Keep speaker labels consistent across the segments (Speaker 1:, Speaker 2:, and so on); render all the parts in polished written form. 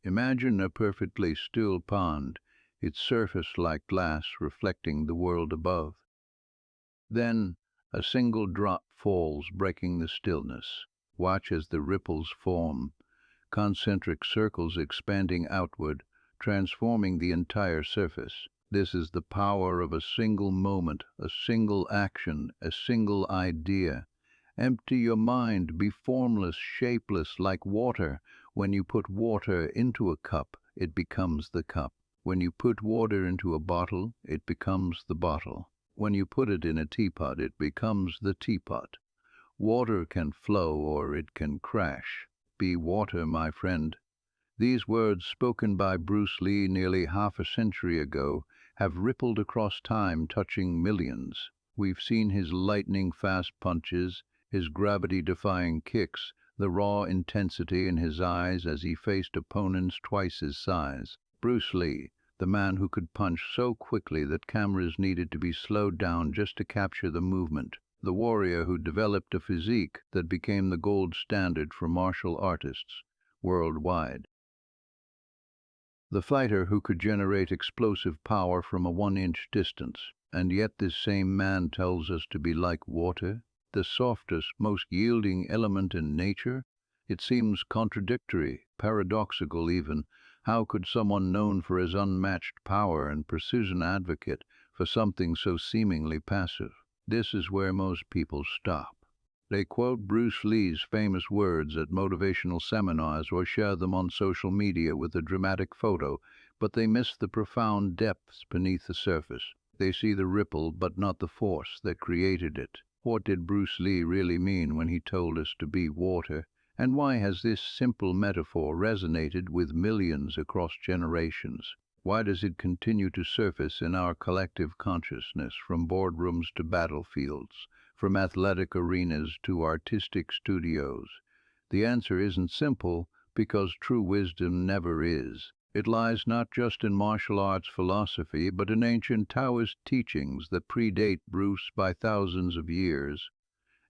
Speaker 1: Imagine a perfectly still pond, its surface like glass reflecting the world above. Then a single drop falls, breaking the stillness. Watch as the ripples form, concentric circles expanding outward, transforming the entire surface. This is the power of a single moment, a single action, a single idea. Empty your mind, be formless, shapeless, like water. When you put water into a cup, it becomes the cup. When you put water into a bottle, it becomes the bottle. When you put it in a teapot, it becomes the teapot. Water can flow or it can crash. Be water, my friend. These words, spoken by Bruce Lee nearly half a century ago, have rippled across time, touching millions. We've seen his lightning-fast punches, his gravity-defying kicks, the raw intensity in his eyes as he faced opponents twice his size. Bruce Lee, the man who could punch so quickly that cameras needed to be slowed down just to capture the movement. The warrior who developed a physique that became the gold standard for martial artists worldwide. The fighter who could generate explosive power from a 1-inch distance. And yet this same man tells us to be like water, the softest, most yielding element in nature. It seems contradictory, paradoxical even. How could someone known for his unmatched power and precision advocate for something so seemingly passive? This is where most people stop. They quote Bruce Lee's famous words at motivational seminars or share them on social media with a dramatic photo, but they miss the profound depths beneath the surface. They see the ripple, but not the force that created it. What did Bruce Lee really mean when he told us to be water? And why has this simple metaphor resonated with millions across generations? Why does it continue to surface in our collective consciousness, from boardrooms to battlefields, from athletic arenas to artistic studios? The answer isn't simple, because true wisdom never is. It lies not just in martial arts philosophy, but in ancient Taoist teachings that predate Bruce by thousands of years.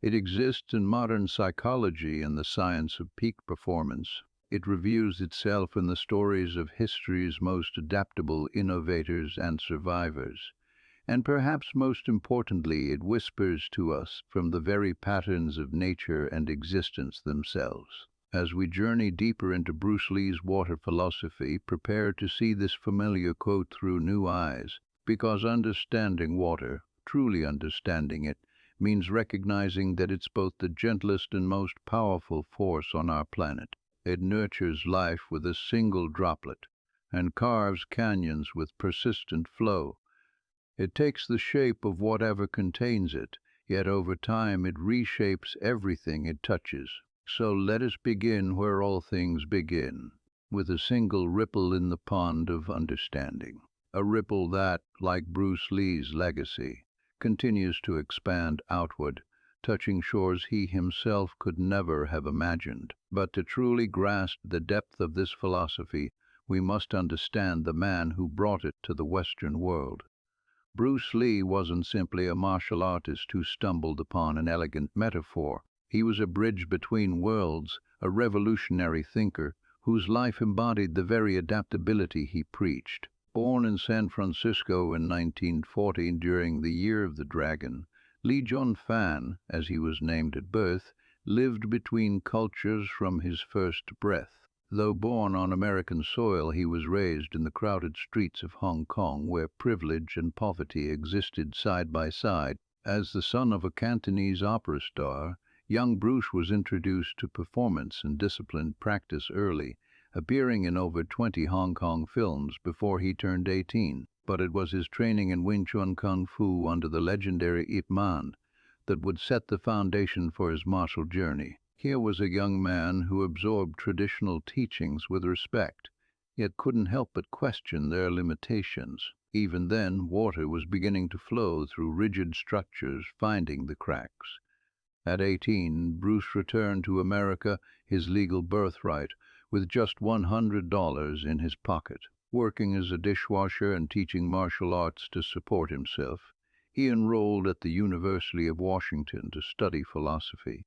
Speaker 1: It exists in modern psychology and the science of peak performance. It reviews itself in the stories of history's most adaptable innovators and survivors. And perhaps most importantly, it whispers to us from the very patterns of nature and existence themselves. As we journey deeper into Bruce Lee's water philosophy, prepare to see this familiar quote through new eyes, because understanding water, truly understanding it, means recognizing that it's both the gentlest and most powerful force on our planet. It nurtures life with a single droplet, and carves canyons with persistent flow. It takes the shape of whatever contains it, yet over time it reshapes everything it touches. So let us begin where all things begin, with a single ripple in the pond of understanding. A ripple that, like Bruce Lee's legacy, continues to expand outward, touching shores he himself could never have imagined. But to truly grasp the depth of this philosophy, we must understand the man who brought it to the Western world. Bruce Lee wasn't simply a martial artist who stumbled upon an elegant metaphor. He was a bridge between worlds, a revolutionary thinker whose life embodied the very adaptability he preached. Born in San Francisco in 1940 during the Year of the Dragon, Lee Jun Fan, as he was named at birth, lived between cultures from his first breath. Though born on American soil, he was raised in the crowded streets of Hong Kong, where privilege and poverty existed side by side. As the son of a Cantonese opera star, young Bruce was introduced to performance and disciplined practice early, appearing in over 20 Hong Kong films before he turned 18. But it was his training in Wing Chun Kung Fu under the legendary Ip Man that would set the foundation for his martial journey. Here was a young man who absorbed traditional teachings with respect, yet couldn't help but question their limitations. Even then, water was beginning to flow through rigid structures, finding the cracks. At 18, Bruce returned to America, his legal birthright, with just $100 in his pocket. Working as a dishwasher and teaching martial arts to support himself, he enrolled at the University of Washington to study philosophy.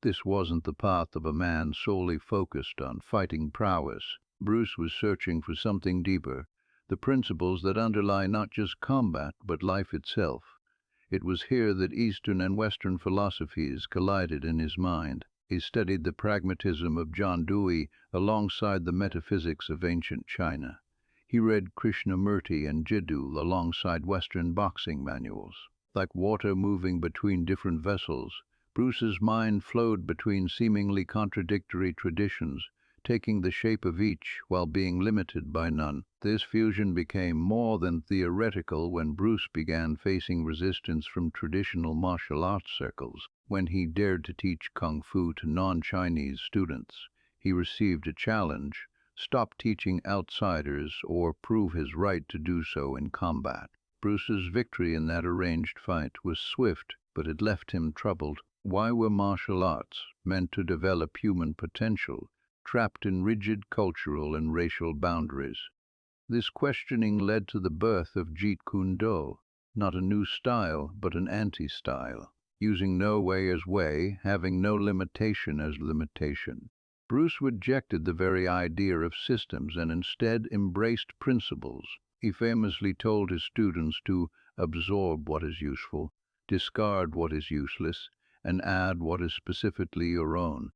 Speaker 1: This wasn't the path of a man solely focused on fighting prowess. Bruce was searching for something deeper, the principles that underlie not just combat but life itself. It was here that Eastern and Western philosophies collided in his mind. He studied the pragmatism of John Dewey alongside the metaphysics of ancient China. He read Krishnamurti and Jiddu alongside Western boxing manuals. Like water moving between different vessels, Bruce's mind flowed between seemingly contradictory traditions, taking the shape of each while being limited by none. This fusion became more than theoretical when Bruce began facing resistance from traditional martial arts circles. When he dared to teach Kung Fu to non-Chinese students, he received a challenge: stop teaching outsiders or prove his right to do so in combat. Bruce's victory in that arranged fight was swift, but it left him troubled. Why were martial arts, meant to develop human potential, trapped in rigid cultural and racial boundaries? This questioning led to the birth of Jeet Kune Do, not a new style, but an anti-style, using no way as way, having no limitation as limitation. Bruce rejected the very idea of systems and instead embraced principles. He famously told his students to absorb what is useful, discard what is useless, and add what is specifically your own.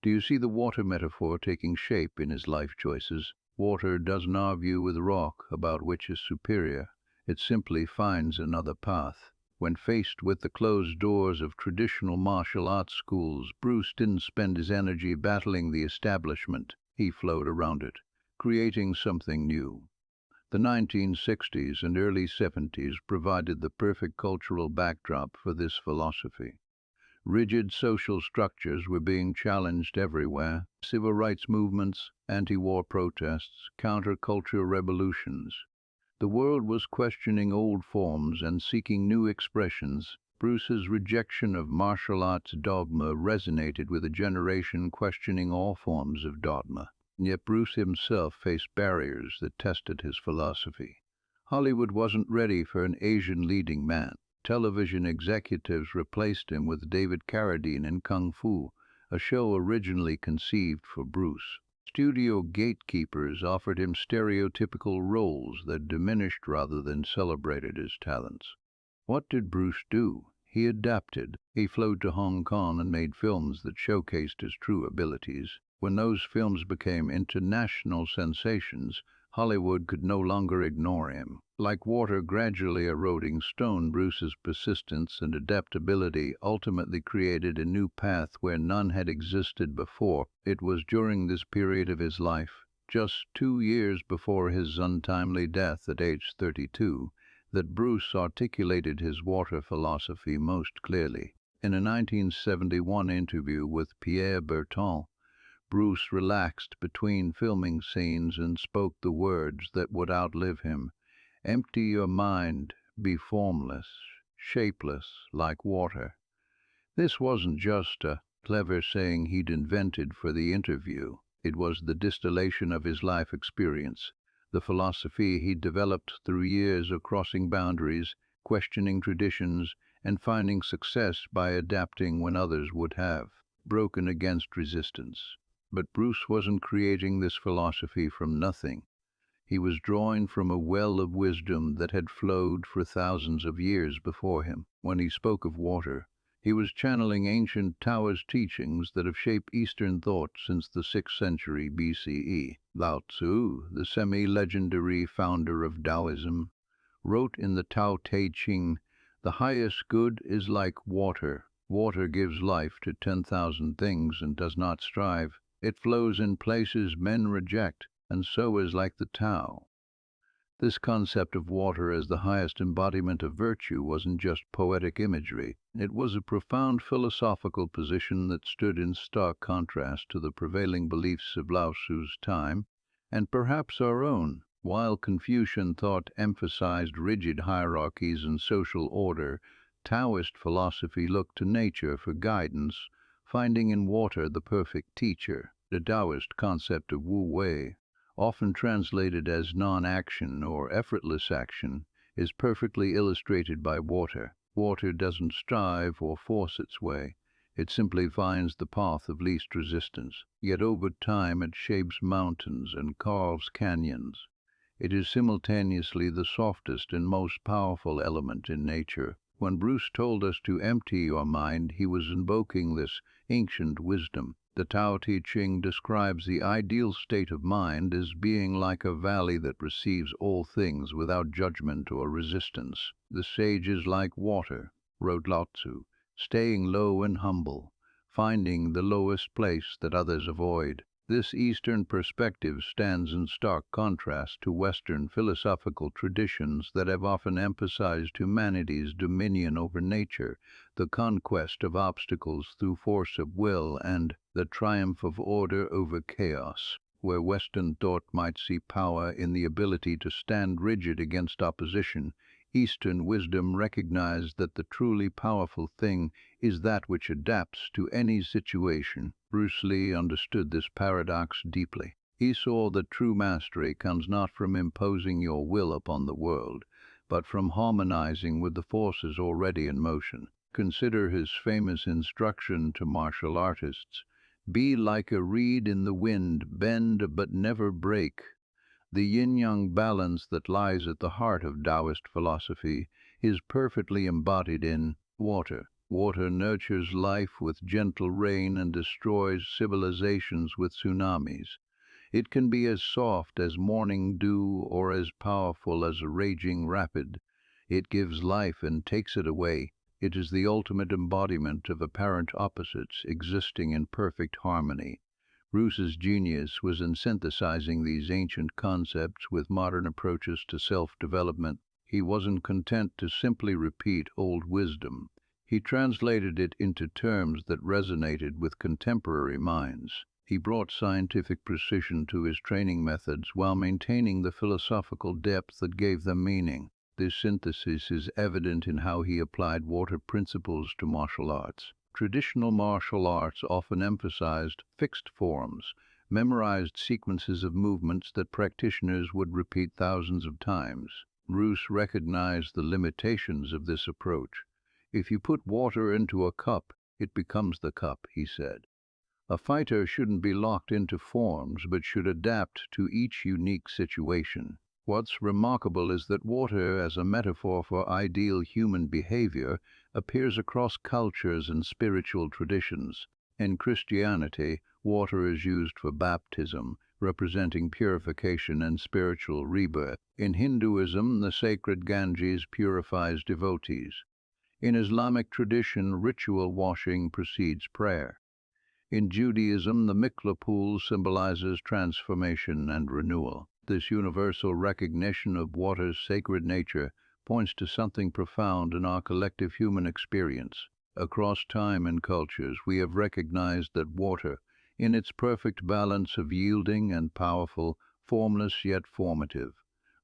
Speaker 1: Do you see the water metaphor taking shape in his life choices? Water doesn't argue with rock about which is superior. It simply finds another path. When faced with the closed doors of traditional martial arts schools, Bruce didn't spend his energy battling the establishment. He flowed around it, creating something new. The 1960s and early 70s provided the perfect cultural backdrop for this philosophy. Rigid social structures were being challenged everywhere: civil rights movements, anti-war protests, counterculture revolutions. The world was questioning old forms and seeking new expressions. Bruce's rejection of martial arts dogma resonated with a generation questioning all forms of dogma. Yet Bruce himself faced barriers that tested his philosophy. Hollywood wasn't ready for an Asian leading man. Television executives replaced him with David Carradine in Kung Fu, a show originally conceived for Bruce. Studio gatekeepers offered him stereotypical roles that diminished rather than celebrated his talents. What did Bruce do? He adapted. He flowed to Hong Kong and made films that showcased his true abilities. When those films became international sensations, Hollywood could no longer ignore him. Like water gradually eroding stone, Bruce's persistence and adaptability ultimately created a new path where none had existed before. It was during this period of his life, just 2 years before his untimely death at age 32, that Bruce articulated his water philosophy most clearly. In a 1971 interview with Pierre Berton, Bruce relaxed between filming scenes and spoke the words that would outlive him: "Empty your mind, be formless, shapeless, like water." This wasn't just a clever saying he'd invented for the interview. It was the distillation of his life experience, the philosophy he'd developed through years of crossing boundaries, questioning traditions, and finding success by adapting when others would have broken against resistance. But Bruce wasn't creating this philosophy from nothing. He was drawing from a well of wisdom that had flowed for thousands of years before him. When he spoke of water, he was channeling ancient Taoist teachings that have shaped Eastern thought since the 6th century BCE. Lao Tzu, the semi-legendary founder of Taoism, wrote in the Tao Te Ching, "The highest good is like water. Water gives life to 10,000 things and does not strive. It flows in places men reject, and so is like the Tao." This concept of water as the highest embodiment of virtue wasn't just poetic imagery. It was a profound philosophical position that stood in stark contrast to the prevailing beliefs of Lao Tzu's time, and perhaps our own. While Confucian thought emphasized rigid hierarchies and social order, Taoist philosophy looked to nature for guidance, finding in water the perfect teacher. The Taoist concept of Wu Wei, often translated as non-action or effortless action, is perfectly illustrated by water. Water doesn't strive or force its way. It simply finds the path of least resistance, yet over time it shapes mountains and carves canyons. It is simultaneously the softest and most powerful element in nature. When Bruce told us to empty your mind, he was invoking this ancient wisdom. The Tao Te Ching describes the ideal state of mind as being like a valley that receives all things without judgment or resistance. The sage is like water, wrote Lao Tzu, staying low and humble, finding the lowest place that others avoid. This Eastern perspective stands in stark contrast to Western philosophical traditions that have often emphasized humanity's dominion over nature, the conquest of obstacles through force of will, and the triumph of order over chaos. Where Western thought might see power in the ability to stand rigid against opposition, Eastern wisdom recognized that the truly powerful thing is that which adapts to any situation. Bruce Lee understood this paradox deeply. He saw that true mastery comes not from imposing your will upon the world, but from harmonizing with the forces already in motion. Consider his famous instruction to martial artists: be like a reed in the wind, bend but never break. The yin-yang balance that lies at the heart of Taoist philosophy is perfectly embodied in water. Water nurtures life with gentle rain and destroys civilizations with tsunamis. It can be as soft as morning dew or as powerful as a raging rapid. It gives life and takes it away. It is the ultimate embodiment of apparent opposites existing in perfect harmony. Bruce's genius was in synthesizing these ancient concepts with modern approaches to self-development. He wasn't content to simply repeat old wisdom. He translated it into terms that resonated with contemporary minds. He brought scientific precision to his training methods while maintaining the philosophical depth that gave them meaning. This synthesis is evident in how he applied water principles to martial arts. Traditional martial arts often emphasized fixed forms, memorized sequences of movements that practitioners would repeat thousands of times. Bruce recognized the limitations of this approach. If you put water into a cup, it becomes the cup, he said. A fighter shouldn't be locked into forms, but should adapt to each unique situation. What's remarkable is that water, as a metaphor for ideal human behavior, appears across cultures and spiritual traditions. In Christianity, water is used for baptism, representing purification and spiritual rebirth. In Hinduism, the sacred Ganges purifies devotees. In Islamic tradition, ritual washing precedes prayer. In Judaism, the mikveh pool symbolizes transformation and renewal. This universal recognition of water's sacred nature points to something profound in our collective human experience. Across time and cultures, we have recognized that water, in its perfect balance of yielding and powerful, formless yet formative,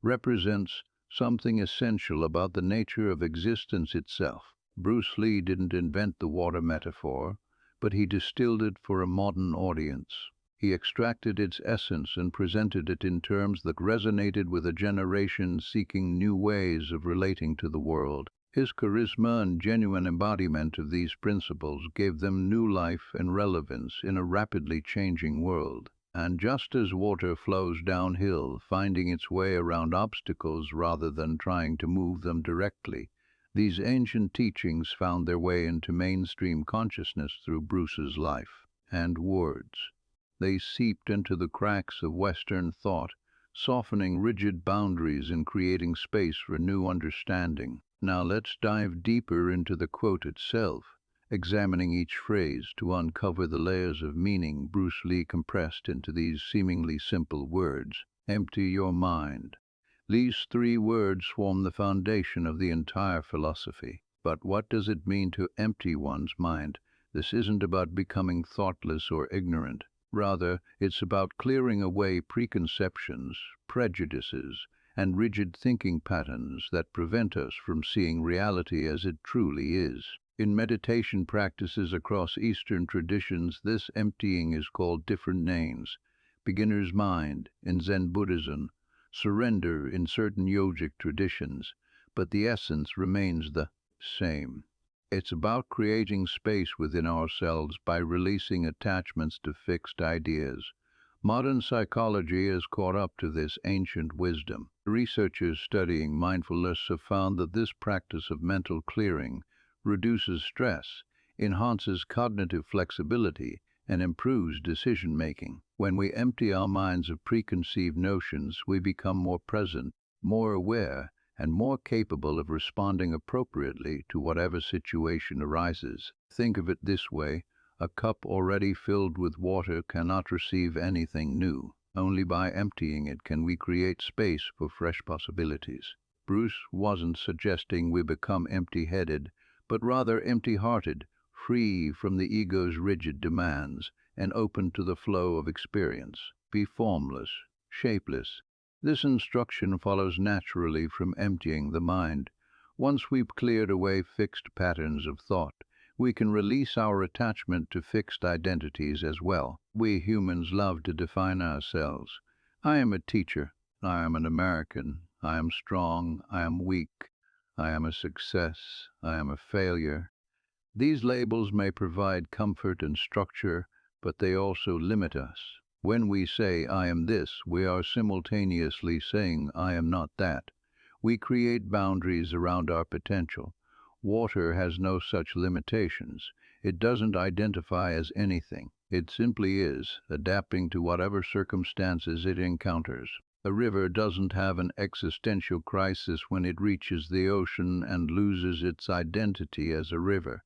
Speaker 1: represents something essential about the nature of existence itself. Bruce Lee didn't invent the water metaphor, but he distilled it for a modern audience. He extracted its essence and presented it in terms that resonated with a generation seeking new ways of relating to the world. His charisma and genuine embodiment of these principles gave them new life and relevance in a rapidly changing world. And just as water flows downhill, finding its way around obstacles rather than trying to move them directly, these ancient teachings found their way into mainstream consciousness through Bruce's life and words. They seeped into the cracks of Western thought, softening rigid boundaries and creating space for new understanding. Now let's dive deeper into the quote itself, examining each phrase to uncover the layers of meaning Bruce Lee compressed into these seemingly simple words. Empty your mind. These three words form the foundation of the entire philosophy. But what does it mean to empty one's mind? This isn't about becoming thoughtless or ignorant. Rather, it's about clearing away preconceptions, prejudices, and rigid thinking patterns that prevent us from seeing reality as it truly is. In meditation practices across Eastern traditions, this emptying is called different names: beginner's mind in Zen Buddhism, surrender in certain yogic traditions, but the essence remains the same. It's about creating space within ourselves by releasing attachments to fixed ideas. Modern psychology has caught up to this ancient wisdom. Researchers studying mindfulness have found that this practice of mental clearing reduces stress, enhances cognitive flexibility, and improves decision-making. When we empty our minds of preconceived notions, we become more present, more aware, and more capable of responding appropriately to whatever situation arises. Think of it this way: a cup already filled with water cannot receive anything new. Only by emptying it can we create space for fresh possibilities. Bruce wasn't suggesting we become empty-headed, but rather empty-hearted, free from the ego's rigid demands, and open to the flow of experience. Be formless, shapeless. This instruction follows naturally from emptying the mind. Once we've cleared away fixed patterns of thought, we can release our attachment to fixed identities as well. We humans love to define ourselves. I am a teacher. I am an American. I am strong. I am weak. I am a success. I am a failure. These labels may provide comfort and structure, but they also limit us. When we say, "I am this," we are simultaneously saying, "I am not that." We create boundaries around our potential. Water has no such limitations. It doesn't identify as anything. It simply is, adapting to whatever circumstances it encounters. A river doesn't have an existential crisis when it reaches the ocean and loses its identity as a river.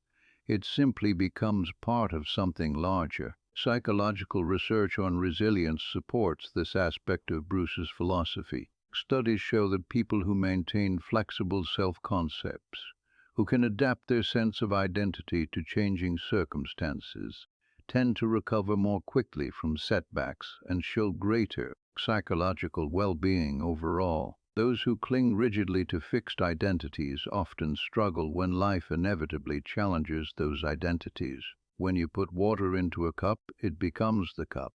Speaker 1: It simply becomes part of something larger. Psychological research on resilience supports this aspect of Bruce's philosophy. Studies show that people who maintain flexible self-concepts, who can adapt their sense of identity to changing circumstances, tend to recover more quickly from setbacks and show greater psychological well-being overall. Those who cling rigidly to fixed identities often struggle when life inevitably challenges those identities. When you put water into a cup, it becomes the cup.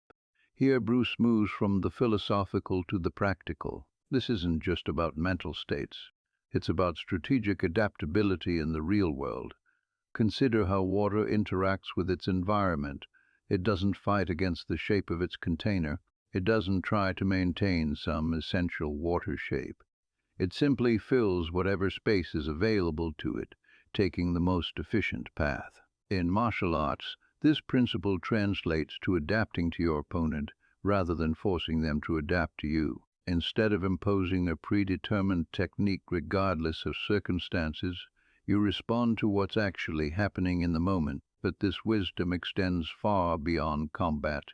Speaker 1: Here Bruce moves from the philosophical to the practical. This isn't just about mental states. It's about strategic adaptability in the real world. Consider how water interacts with its environment. It doesn't fight against the shape of its container. It doesn't try to maintain some essential water shape. It simply fills whatever space is available to it, taking the most efficient path. In martial arts, this principle translates to adapting to your opponent rather than forcing them to adapt to you. Instead of imposing a predetermined technique regardless of circumstances, you respond to what's actually happening in the moment, but this wisdom extends far beyond combat.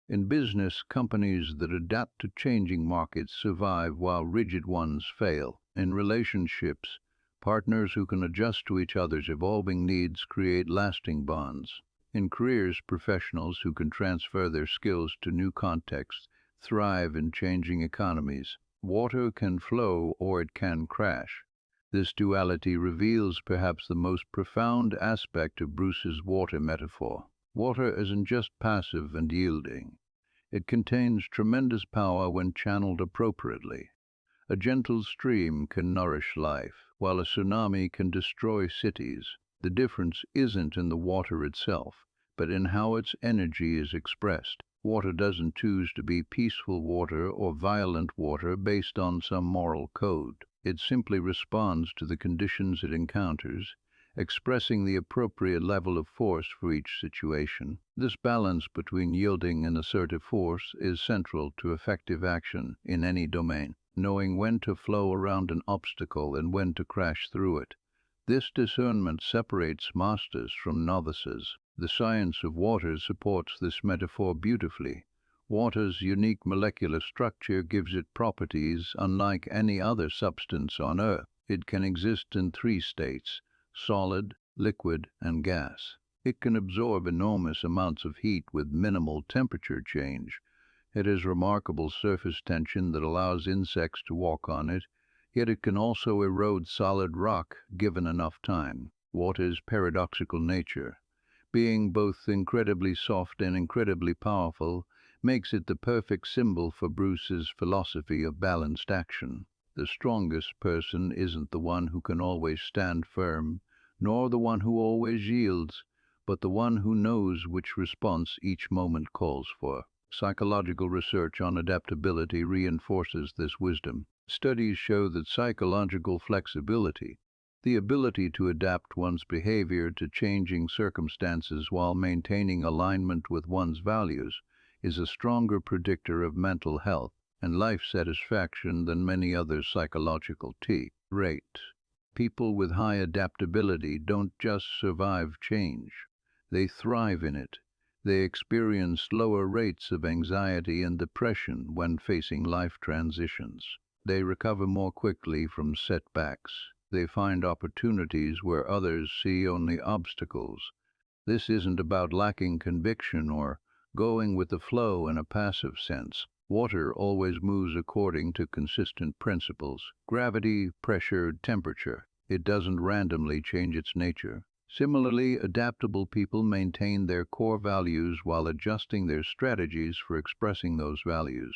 Speaker 1: In business, companies that adapt to changing markets survive while rigid ones fail. In relationships, partners who can adjust to each other's evolving needs create lasting bonds. In careers, professionals who can transfer their skills to new contexts thrive in changing economies. Water can flow or it can crash. This duality reveals perhaps the most profound aspect of Bruce's water metaphor. Water isn't just passive and yielding. It contains tremendous power when channeled appropriately. A gentle stream can nourish life, while a tsunami can destroy cities. The difference isn't in the water itself, but in how its energy is expressed. Water doesn't choose to be peaceful water or violent water based on some moral code. It simply responds to the conditions it encounters, expressing the appropriate level of force for each situation. This balance between yielding and assertive force is central to effective action in any domain. Knowing when to flow around an obstacle and when to crash through it. This discernment separates masters from novices. The science of water supports this metaphor beautifully. Water's unique molecular structure gives it properties unlike any other substance on Earth. It can exist in 3 states: solid, liquid, and gas. It can absorb enormous amounts of heat with minimal temperature change. It has remarkable surface tension that allows insects to walk on it, yet it can also erode solid rock given enough time. Water's paradoxical nature, being both incredibly soft and incredibly powerful, makes it the perfect symbol for Bruce's philosophy of balanced action. The strongest person isn't the one who can always stand firm, nor the one who always yields, but the one who knows which response each moment calls for. Psychological research on adaptability reinforces this wisdom. Studies show that psychological flexibility, the ability to adapt one's behavior to changing circumstances while maintaining alignment with one's values, is a stronger predictor of mental health and life satisfaction than many other psychological traits. People with high adaptability don't just survive change, they thrive in it. They experience lower rates of anxiety and depression when facing life transitions. They recover more quickly from setbacks. They find opportunities where others see only obstacles. This isn't about lacking conviction or going with the flow in a passive sense. Water always moves according to consistent principles: gravity, pressure, temperature. It doesn't randomly change its nature. Similarly, adaptable people maintain their core values while adjusting their strategies for expressing those values.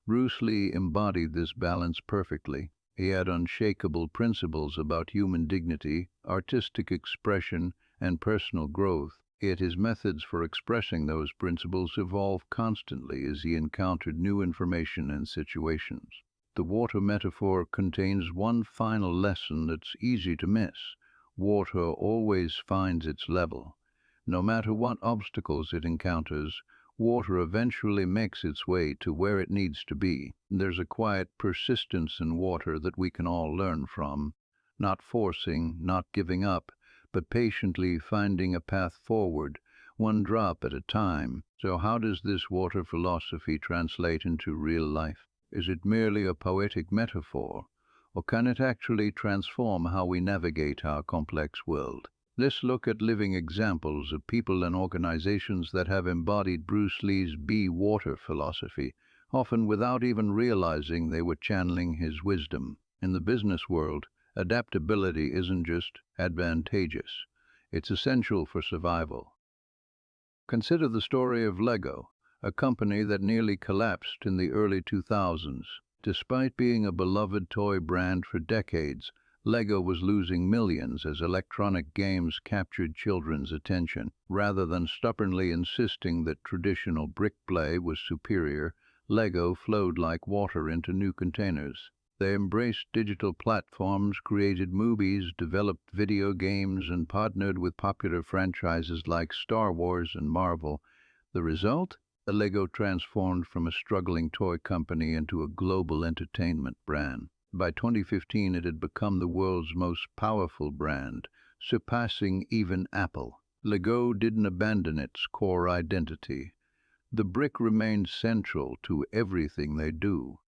Speaker 1: Bruce Lee embodied this balance perfectly. He had unshakable principles about human dignity, artistic expression, and personal growth, yet his methods for expressing those principles evolved constantly as he encountered new information and situations. The water metaphor contains one final lesson that's easy to miss. Water always finds its level. No matter what obstacles it encounters, water eventually makes its way to where it needs to be. There's a quiet persistence in water that we can all learn from. Not forcing, not giving up, but patiently finding a path forward, one drop at a time. So how does this water philosophy translate into real life? Is it merely a poetic metaphor, or can it actually transform how we navigate our complex world? Let's look at living examples of people and organizations that have embodied Bruce Lee's Be Water philosophy, often without even realizing they were channeling his wisdom. In the business world, adaptability isn't just advantageous, it's essential for survival. Consider the story of Lego, a company that nearly collapsed in the early 2000s. Despite being a beloved toy brand for decades, Lego was losing millions as electronic games captured children's attention. Rather than stubbornly insisting that traditional brick play was superior, Lego flowed like water into new containers. They embraced digital platforms, created movies, developed video games, and partnered with popular franchises like Star Wars and Marvel. The result? The Lego transformed from a struggling toy company into a global entertainment brand. By 2015, it had become the world's most powerful brand, surpassing even Apple. Lego didn't abandon its core identity. The brick remained central to everything they do,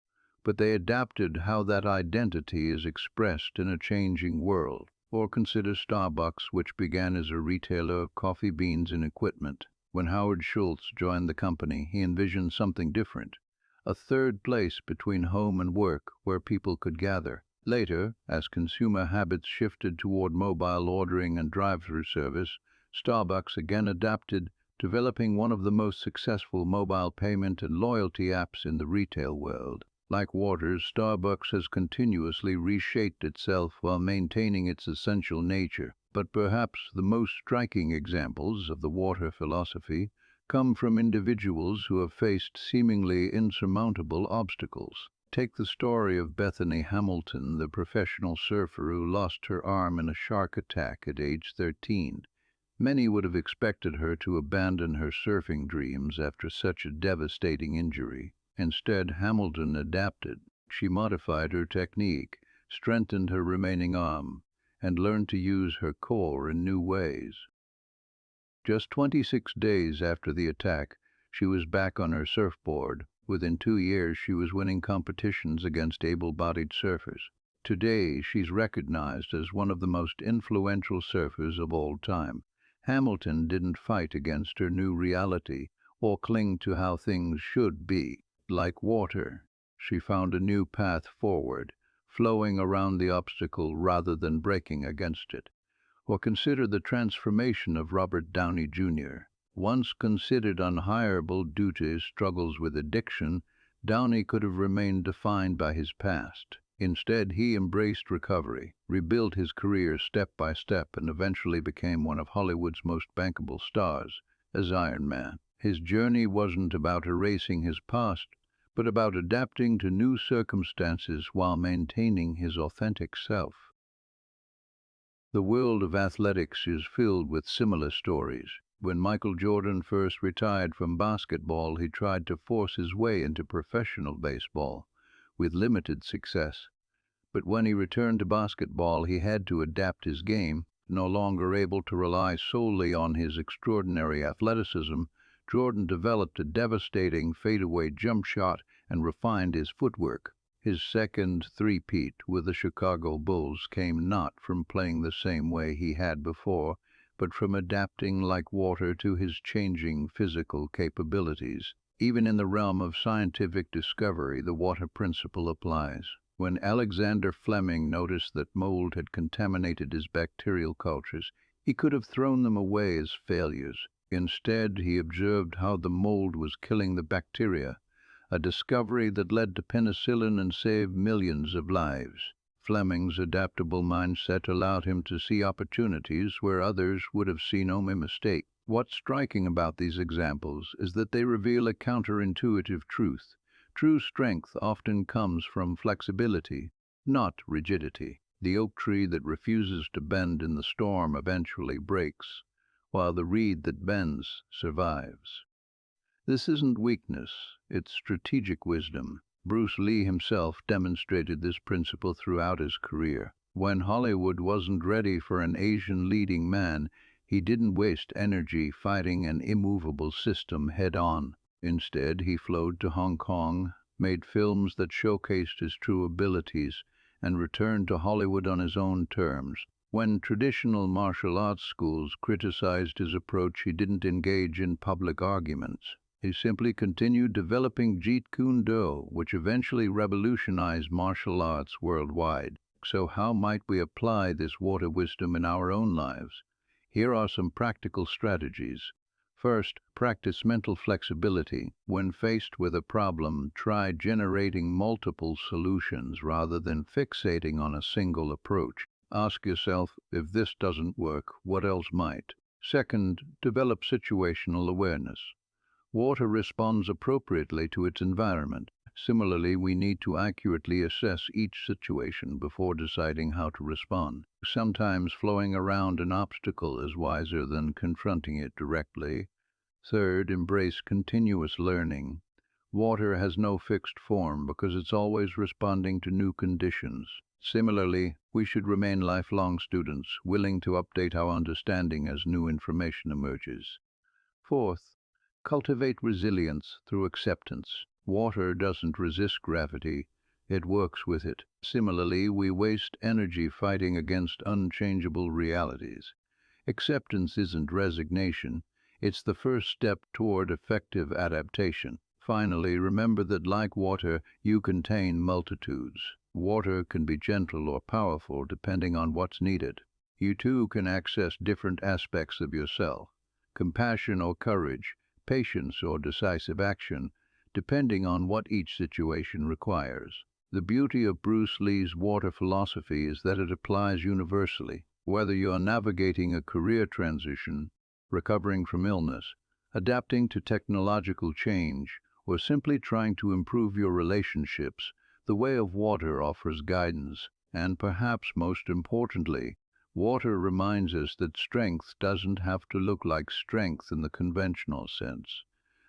Speaker 1: but they adapted how that identity is expressed in a changing world. Or consider Starbucks, which began as a retailer of coffee beans and equipment. When Howard Schultz joined the company, he envisioned something different: a third place between home and work where people could gather. Later, as consumer habits shifted toward mobile ordering and drive-through service, Starbucks again adapted, developing one of the most successful mobile payment and loyalty apps in the retail world. Like Waters, Starbucks has continuously reshaped itself while maintaining its essential nature. But perhaps the most striking examples of the water philosophy come from individuals who have faced seemingly insurmountable obstacles. Take the story of Bethany Hamilton, the professional surfer who lost her arm in a shark attack at age 13. Many would have expected her to abandon her surfing dreams after such a devastating injury. Instead, Hamilton adapted. She modified her technique, strengthened her remaining arm, and learned to use her core in new ways. Just 26 days after the attack, she was back on her surfboard. Within 2 years, she was winning competitions against able-bodied surfers. Today, she's recognized as one of the most influential surfers of all time. Hamilton didn't fight against her new reality or cling to how things should be. Like water, she found a new path forward, flowing around the obstacle rather than breaking against it. Or consider the transformation of Robert Downey Jr. Once considered unhireable due to his struggles with addiction, Downey could have remained defined by his past. Instead, he embraced recovery, rebuilt his career step by step, and eventually became one of Hollywood's most bankable stars as Iron Man. His journey wasn't about erasing his past, but about adapting to new circumstances while maintaining his authentic self. The world of athletics is filled with similar stories. When Michael Jordan first retired from basketball, he tried to force his way into professional baseball, with limited success. But when he returned to basketball, he had to adapt his game. No longer able to rely solely on his extraordinary athleticism, Jordan developed a devastating fadeaway jump shot and refined his footwork. His second three-peat with the Chicago Bulls came not from playing the same way he had before, but from adapting like water to his changing physical capabilities. Even in the realm of scientific discovery, the water principle applies. When Alexander Fleming noticed that mold had contaminated his bacterial cultures, he could have thrown them away as failures. Instead, he observed how the mold was killing the bacteria, a discovery that led to penicillin and saved millions of lives. Fleming's adaptable mindset allowed him to see opportunities where others would have seen only mistake. What's striking about these examples is that they reveal a counterintuitive truth. True strength often comes from flexibility, not rigidity. The oak tree that refuses to bend in the storm eventually breaks, while the reed that bends survives. This isn't weakness, it's strategic wisdom. Bruce Lee himself demonstrated this principle throughout his career. When Hollywood wasn't ready for an Asian leading man, he didn't waste energy fighting an immovable system head-on. Instead, he flowed to Hong Kong, made films that showcased his true abilities, and returned to Hollywood on his own terms. When traditional martial arts schools criticized his approach, he didn't engage in public arguments. He simply continued developing Jeet Kune Do, which eventually revolutionized martial arts worldwide. So how might we apply this water wisdom in our own lives? Here are some practical strategies. First, practice mental flexibility. When faced with a problem, try generating multiple solutions rather than fixating on a single approach. Ask yourself, if this doesn't work, what else might? Second, develop situational awareness. Water responds appropriately to its environment. Similarly, we need to accurately assess each situation before deciding how to respond. Sometimes flowing around an obstacle is wiser than confronting it directly. Third, embrace continuous learning. Water has no fixed form because it's always responding to new conditions. Similarly, we should remain lifelong students, willing to update our understanding as new information emerges. Fourth, cultivate resilience through acceptance. Water doesn't resist gravity, it works with it. Similarly, we waste energy fighting against unchangeable realities. Acceptance isn't resignation, it's the first step toward effective adaptation. Finally, remember that like water, you contain multitudes. Water can be gentle or powerful depending on what's needed. You too can access different aspects of yourself, compassion or courage, patience or decisive action, depending on what each situation requires. The beauty of Bruce Lee's water philosophy is that it applies universally. Whether you're navigating a career transition, recovering from illness, adapting to technological change, or simply trying to improve your relationships, the way of water offers guidance, and perhaps most importantly, water reminds us that strength doesn't have to look like strength in the conventional sense.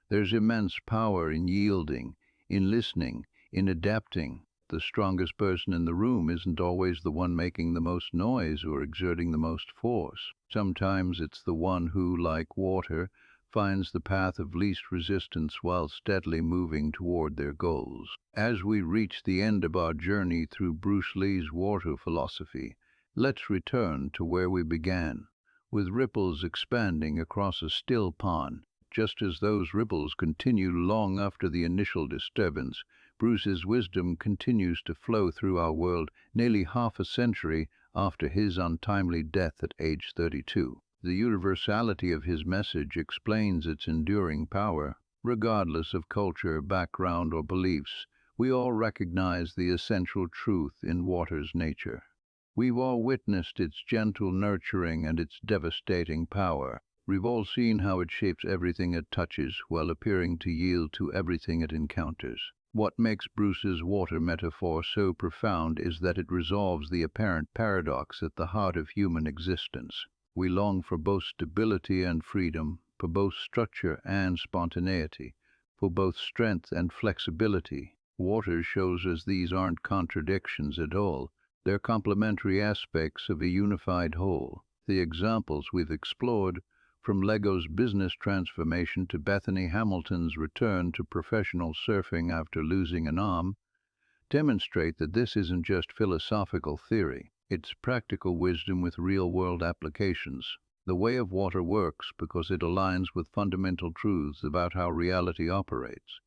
Speaker 1: There's immense power in yielding, in listening, in adapting. The strongest person in the room isn't always the one making the most noise or exerting the most force. Sometimes it's the one who, like water, finds the path of least resistance while steadily moving toward their goals. As we reach the end of our journey through Bruce Lee's water philosophy, let's return to where we began, with ripples expanding across a still pond. Just as those ripples continue long after the initial disturbance, Bruce's wisdom continues to flow through our world nearly half a century after his untimely death at age 32. The universality of his message explains its enduring power. Regardless of culture, background, or beliefs, We all recognize the essential truth in water's nature. We've all witnessed its gentle nurturing and its devastating power. We've all seen how it shapes everything it touches while appearing to yield to everything it encounters. What makes Bruce's water metaphor so profound is that it resolves the apparent paradox at the heart of human existence. We long for both stability and freedom, for both structure and spontaneity, for both strength and flexibility. Water shows us these aren't contradictions at all. They're complementary aspects of a unified whole. The examples we've explored, from Lego's business transformation to Bethany Hamilton's return to professional surfing after losing an arm, demonstrate that this isn't just philosophical theory. It's practical wisdom with real-world applications. The way of water works because it aligns with fundamental truths about how reality operates.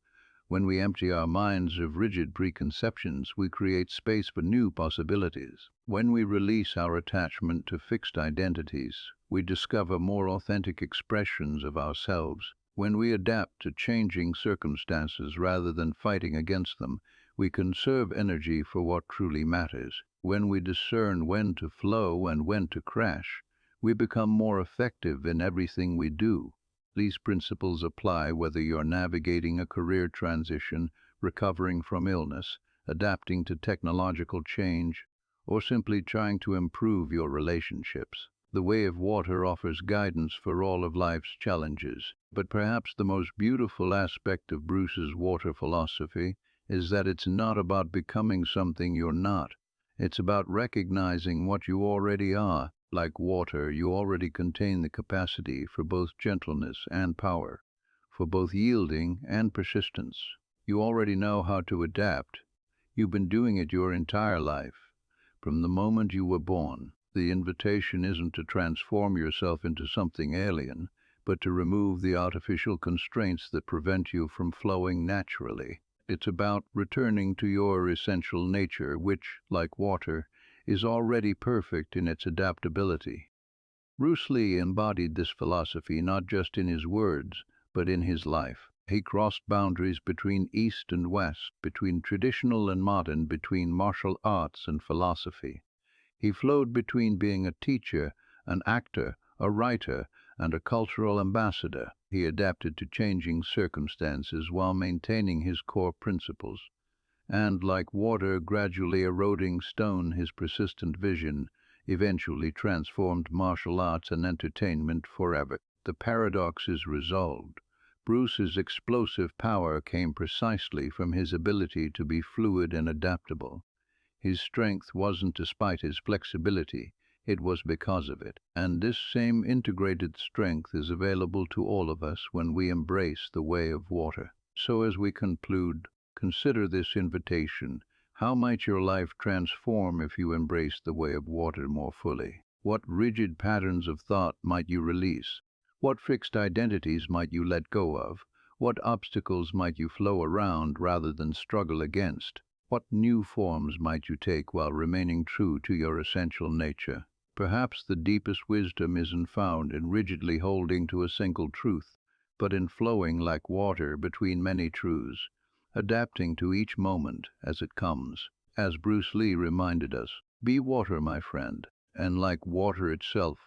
Speaker 1: When we empty our minds of rigid preconceptions, we create space for new possibilities. When we release our attachment to fixed identities, we discover more authentic expressions of ourselves. When we adapt to changing circumstances rather than fighting against them, we conserve energy for what truly matters. When we discern when to flow and when to crash, we become more effective in everything we do. These principles apply whether you're navigating a career transition, recovering from illness, adapting to technological change, or simply trying to improve your relationships. The way of water offers guidance for all of life's challenges, but perhaps the most beautiful aspect of Bruce's water philosophy is that it's not about becoming something you're not. It's about recognizing what you already are. Like water, you already contain the capacity for both gentleness and power, for both yielding and persistence. You already know how to adapt. You've been doing it your entire life, from the moment you were born. The invitation isn't to transform yourself into something alien, but to remove the artificial constraints that prevent you from flowing naturally. It's about returning to your essential nature, which, like water, is already perfect in its adaptability. Bruce Lee embodied this philosophy not just in his words, but in his life. He crossed boundaries between East and West, between traditional and modern, between martial arts and philosophy. He flowed between being a teacher, an actor, a writer, and a cultural ambassador. He adapted to changing circumstances while maintaining his core principles. And, like water gradually eroding stone, his persistent vision eventually transformed martial arts and entertainment forever. The paradox is resolved. Bruce's explosive power came precisely from his ability to be fluid and adaptable. His strength wasn't despite his flexibility, it was because of it. And this same integrated strength is available to all of us when we embrace the way of water. So as we conclude, consider this invitation. How might your life transform if you embraced the way of water more fully? What rigid patterns of thought might you release? What fixed identities might you let go of? What obstacles might you flow around rather than struggle against? What new forms might you take while remaining true to your essential nature? Perhaps the deepest wisdom isn't found in rigidly holding to a single truth, but in flowing like water between many truths, adapting to each moment as it comes. As Bruce Lee reminded us, be water, my friend, and like water itself,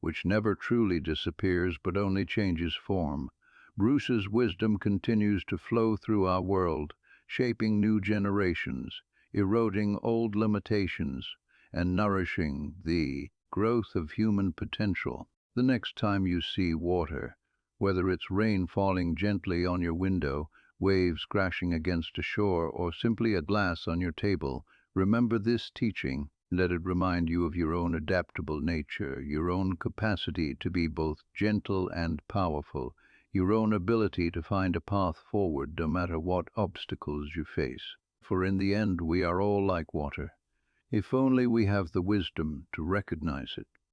Speaker 1: which never truly disappears but only changes form, Bruce's wisdom continues to flow through our world, shaping new generations, eroding old limitations, and nourishing the growth of human potential. The next time you see water, whether it's rain falling gently on your window, waves crashing against a shore, or simply a glass on your table, remember this teaching. Let it remind you of your own adaptable nature, your own capacity to be both gentle and powerful, your own ability to find a path forward no matter what obstacles you face. For in the end, we are all like water, if only we have the wisdom to recognize it.